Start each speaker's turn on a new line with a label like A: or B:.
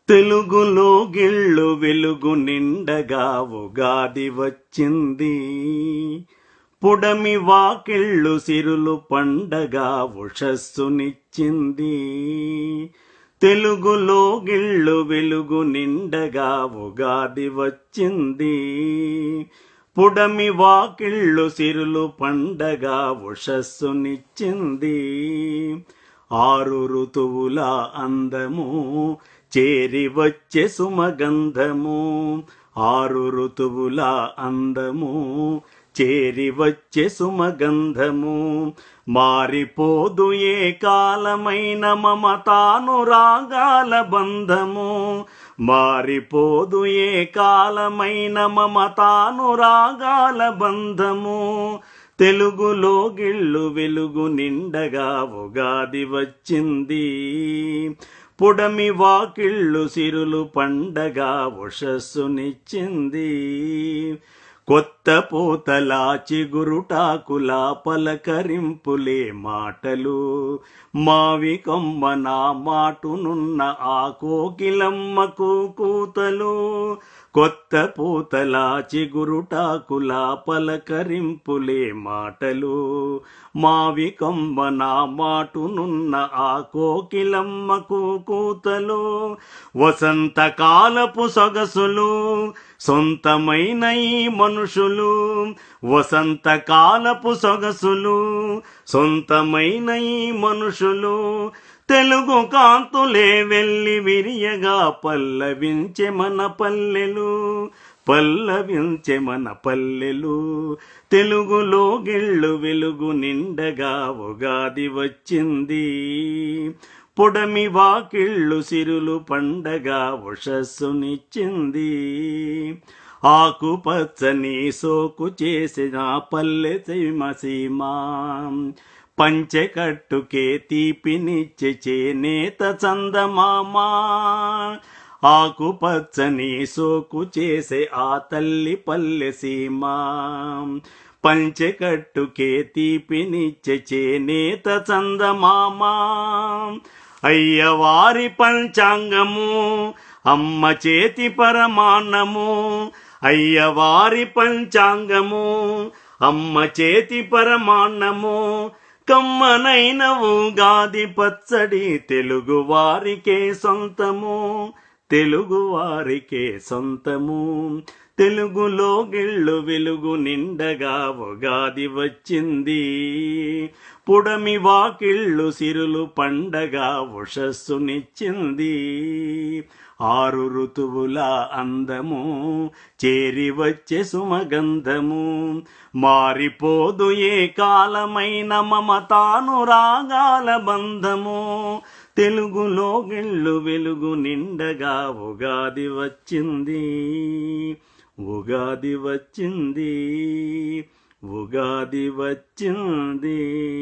A: తెలుగులో గిళ్ళు వెలుగు నిండగా ఉగాది వచ్చింది. పుడమి వాకిళ్ళు సిరులు పండగా ఉషస్సునిచ్చింది. తెలుగులో గిళ్ళు వెలుగు నిండగా ఉగాది వచ్చింది. పుడమి వాకిళ్ళు సిరులు పండగా ఉషస్సునిచ్చింది. ఆరు ఋతువుల అందము చేరి వచ్చే సుమగంధము. ఆరు ఋతువుల అందము చేరి వచ్చే సుమగంధము. మారిపోదు ఏ కాలమైన మమతానురాగాల బంధము. మారిపోదు ఏ కాలమైన మమతానురాగాల బంధము. తెలుగులో గిళ్ళు వెలుగు నిండగా ఉగాది వచ్చింది. పుడమి వాకిళ్ళు సిరులు పండగా ఉషస్సునిచ్చింది. కొత్త పూతల చిగురుటాకుల పలకరింపులే మాటలు. మావి కొమ్మన మాటునున్న ఆ కోకిలమ్మకు కూతలు. కొత్త పూతల చిగురుటాకుల పలకరింపులే మాటలు. మావి కొమ్మన మాటునున్న ఆ కోకిలమ్మకు కూతలు. వసంతకాలపు సొగసులు సొంతమైన ఈ మనుషులు. వసంతకాలపు సొగసులు సొంతమైన ఈ మనుషులు. తెలుగు కాంతులే వెళ్ళి విరియగా పల్లవించే మన పల్లెలు. పల్లవించే మన పల్లెలు. తెలుగులో గిళ్ళు వెలుగు నిండగా ఉగాది వచ్చింది. పుడమి వాకిళ్ళు సిరులు పండగా ఉషస్సునిచ్చింది. ఆకుపచ్చని సోకు చేసిన పల్లె సీమ పంచెకట్టుకే తీపినిచ్చే చేనేత చందమామ. ఆకుపచ్చని సోకు చేసే ఆ తల్లి పల్లె సీమ పంచెకట్టుకే తీపినిచ్చే చేనేత చందమామ. అయ్యవారి పంచాంగము అమ్మ చేతి పరమాన్నము. అయ్యవారి పంచాంగము అమ్మ చేతి పరమాన్నము. కమ్మనైన ఉగాది పచ్చడి తెలుగు వారికే సొంతము. తెలుగు వారికే సొంతము. తెలుగులో గిళ్ళు వెలుగు నిండగా ఉగాది వచ్చింది. పుడమి వాకిళ్ళు సిరులు పండగా ఉషస్సునిచ్చింది. ఆరు ఋతువుల అందము చేరి వచ్చే సుమగంధము. మారిపోదు ఏ కాలమైన మమతానురాగాల బంధము. తెలుగులో గిళ్ళు వెలుగు నిండగా ఉగాది వచ్చింది. ఉగాది వచ్చింది. ఉగాది వచ్చింది.